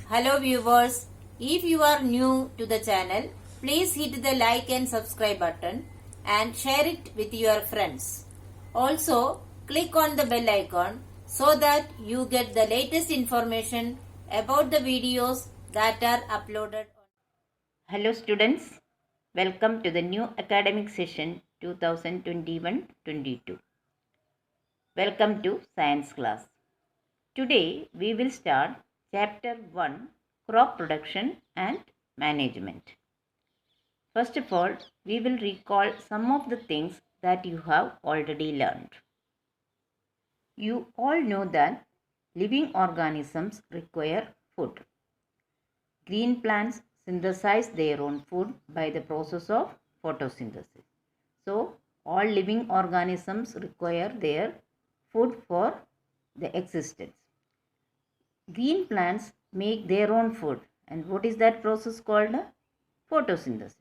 Hello viewers, if you are new to the channel, please hit the like and subscribe button and share it with your friends. Also, click on the bell icon so that you get the latest information about the videos that are uploaded. Hello students, welcome to the new academic session 2021-22. Welcome to science class. Today we will start chapter 1, crop production and management. First of all, we will recall some of the things that you have already learned. You all know that living organisms require food. Green plants synthesize their own food by the process of photosynthesis. So, all living organisms require their food for the existence. Green plants make their own food, and what is that process called? Photosynthesis.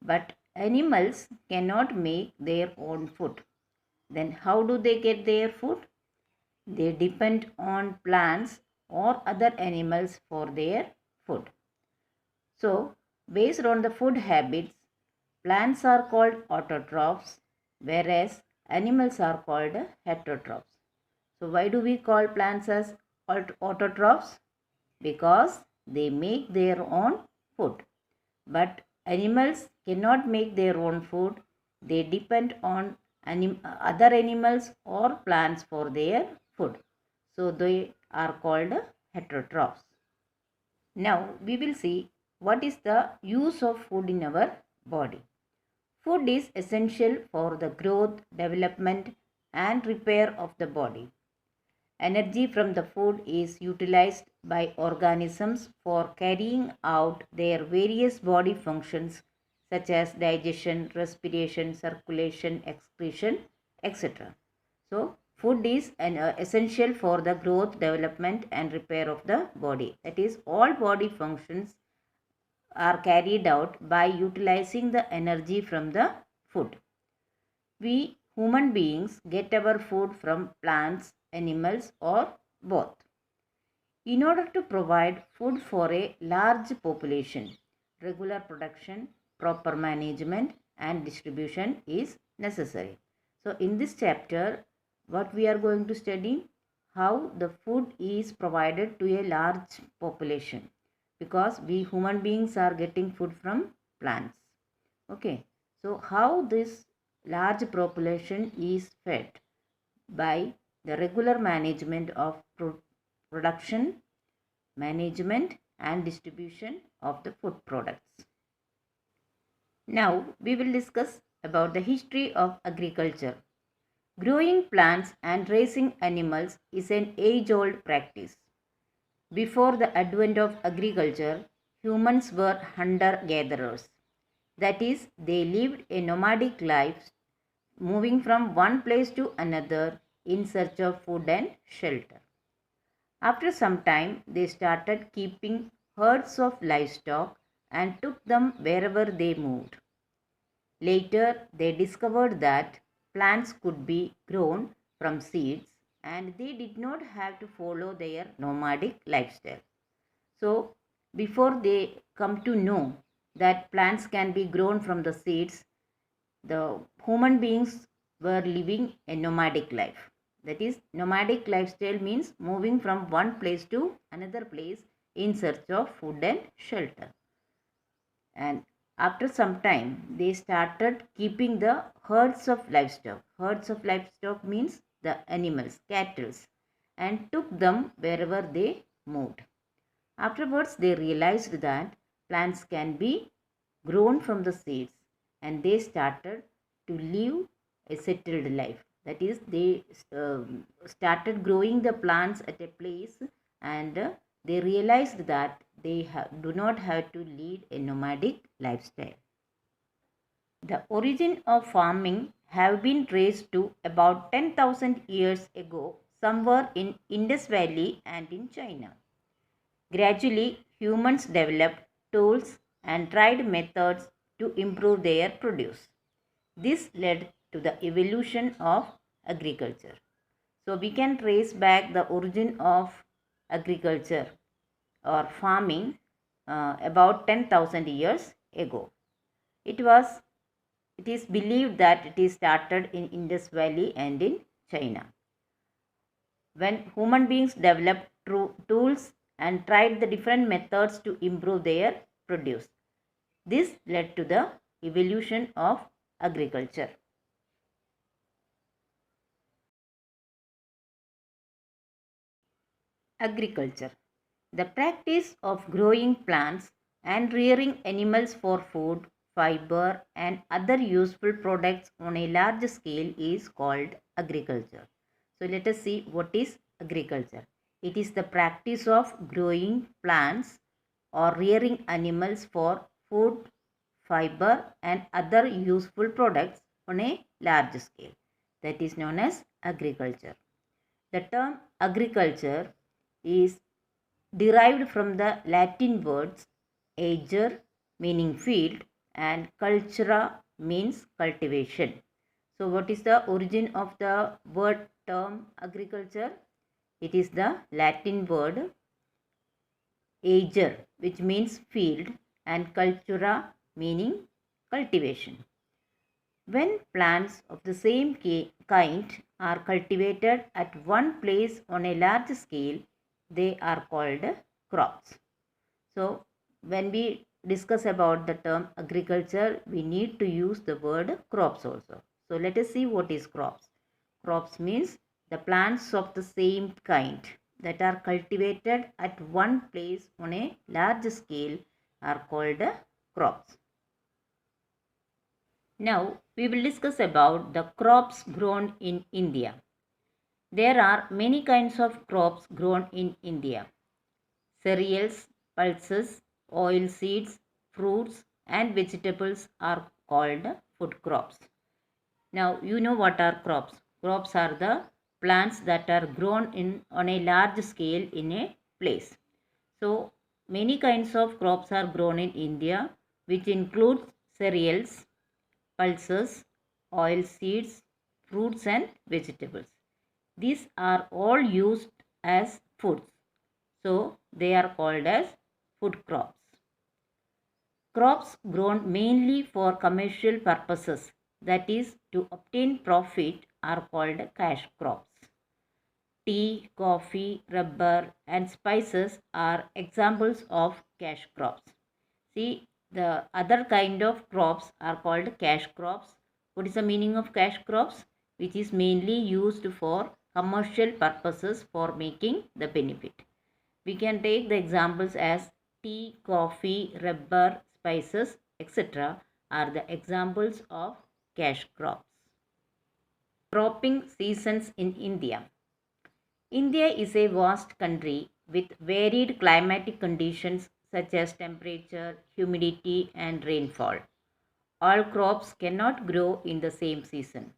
But animals cannot make their own food. Then how do they get their food? They depend on plants or other animals for their food. So, based on the food habits, plants are called autotrophs, whereas animals are called heterotrophs. So, why do we call plants as autotrophs? Because they make their own food. But animals cannot make their own food. They depend on other animals or plants for their food. So, they are called heterotrophs. Now, we will see what is the use of food in our body. Food is essential for the growth, development and repair of the body. Energy from the food is utilized by organisms for carrying out their various body functions such as digestion, respiration, circulation, excretion, etc. So, food is essential for the growth, development and repair of the body. That is, all body functions are carried out by utilizing the energy from the food. We human beings get our food from plants, animals or both. In order to provide food for a large population, regular production, proper management and distribution is necessary. So in this chapter, what we are going to study? How the food is provided to a large population, because we human beings are getting food from plants. Okay, so how this large population is fed? By the regular management of production, management and distribution of the food products. Now we will discuss about the history of agriculture. Growing plants and raising animals is an age-old practice. Before the advent of agriculture, humans were hunter-gatherers. That is, they lived a nomadic life, moving from one place to another in search of food and shelter. After some time, they started keeping herds of livestock and took them wherever they moved. Later, they discovered that plants could be grown from seeds and they did not have to follow their nomadic lifestyle. So, before they come to know that plants can be grown from the seeds, the human beings were living a nomadic life. That is, nomadic lifestyle means moving from one place to another place in search of food and shelter. And after some time, they started keeping the herds of livestock. Herds of livestock means the animals, cattle, and took them wherever they moved. Afterwards, they realized that plants can be grown from the seeds, and they started to live a settled life. That is, they started growing the plants at a place, and they realized that they do not have to lead a nomadic lifestyle. The origin of farming have been traced to about 10,000 years ago, somewhere in Indus Valley and in China. Gradually, humans developed tools and tried methods to improve their produce. This led to the evolution of agriculture. So we can trace back the origin of agriculture or farming about 10,000 years ago. It is believed that it is started in Indus Valley and in China. When human beings developed tools and tried the different methods to improve their produce, this led to the evolution of agriculture. Agriculture. The practice of growing plants and rearing animals for food, fiber, and other useful products on a large scale is called agriculture. So let us see what is agriculture. It is the practice of growing plants or rearing animals for food, fiber, and other useful products on a large scale. That is known as agriculture. The term agriculture is derived from the Latin words ager meaning field and cultura means cultivation. So what is the origin of the word term agriculture? It is the Latin word ager, which means field, and cultura meaning cultivation. When plants of the same kind are cultivated at one place on a large scale, they are called crops. So when we discuss about the term agriculture, we need to use the word crops also. So let us see what is crops. Crops means the plants of the same kind that are cultivated at one place on a large scale are called crops. Now we will discuss about the crops grown in India. There are many kinds of crops grown in India. Cereals, pulses, oil seeds, fruits and vegetables are called food crops. Now you know what are crops. Crops are the plants that are grown on a large scale in a place. So many kinds of crops are grown in India, which includes cereals, pulses, oil seeds, fruits and vegetables. These are all used as foods. So they are called as food crops. Crops grown mainly for commercial purposes, that is to obtain profit, are called cash crops. Tea, coffee, rubber and spices are examples of cash crops. See, the other kind of crops are called cash crops. What is the meaning of cash crops? Which is mainly used for commercial purposes for making the benefit. We can take the examples as tea, coffee, rubber, spices, etc. are the examples of cash crops. Cropping seasons in India. India is a vast country with varied climatic conditions such as temperature, humidity and rainfall. All crops cannot grow in the same season.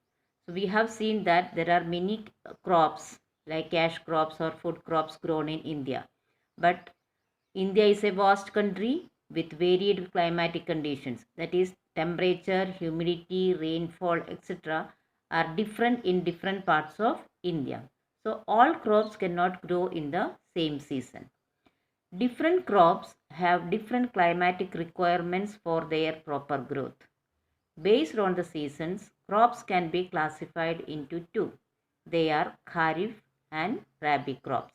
So we have seen that there are many crops like cash crops or food crops grown in India. But India is a vast country with varied climatic conditions. That is, temperature, humidity, rainfall, etc. are different in different parts of India. So all crops cannot grow in the same season. Different crops have different climatic requirements for their proper growth. Based on the seasons, crops can be classified into two. They are Kharif and Rabi crops.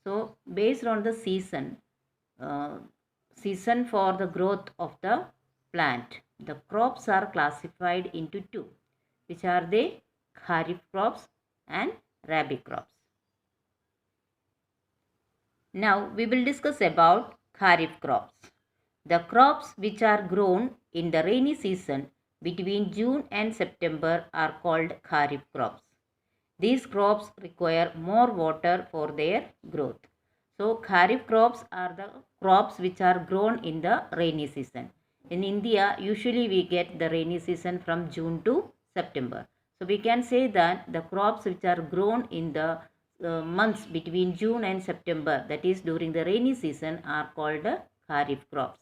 So based on the season for the growth of the plant, the crops are classified into two, which are the Kharif crops and Rabi crops. Now we will discuss about Kharif crops. The crops which are grown in the rainy season between June and September are called Kharif crops. These crops require more water for their growth. So Kharif crops are the crops which are grown in the rainy season. In India, usually we get the rainy season from June to September. So we can say that the crops which are grown in the months between June and September, that is during the rainy season, are called Kharif crops.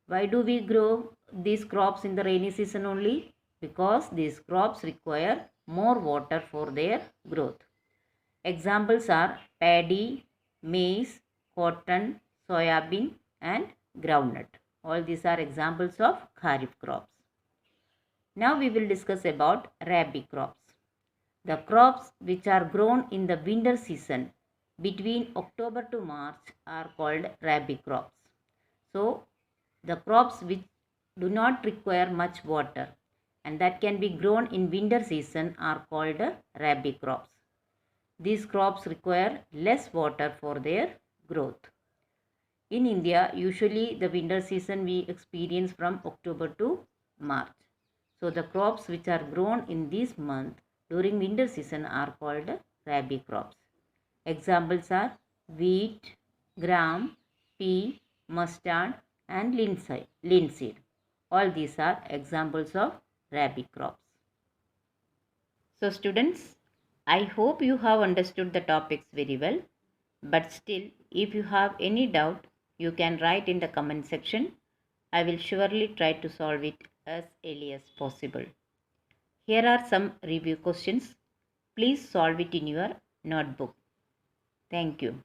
Why do we grow these crops in the rainy season only? Because these crops require more water for their growth. Examples are paddy, maize, cotton, soybean and groundnut. All these are examples of kharif crops. Now we will discuss about rabi crops. The crops which are grown in the winter season between October to March are called rabi crops. So the crops which do not require much water and that can be grown in winter season are called rabi crops. These crops require less water for their growth. In India, usually the winter season we experience from October to March. So the crops which are grown in this month during winter season are called rabi crops. Examples are wheat, gram, pea, mustard and linseed. All these are examples of rabi crops. So students, I hope you have understood the topics very well. But still, if you have any doubt, you can write in the comment section. I will surely try to solve it as early as possible. Here are some review questions. Please solve it in your notebook. Thank you.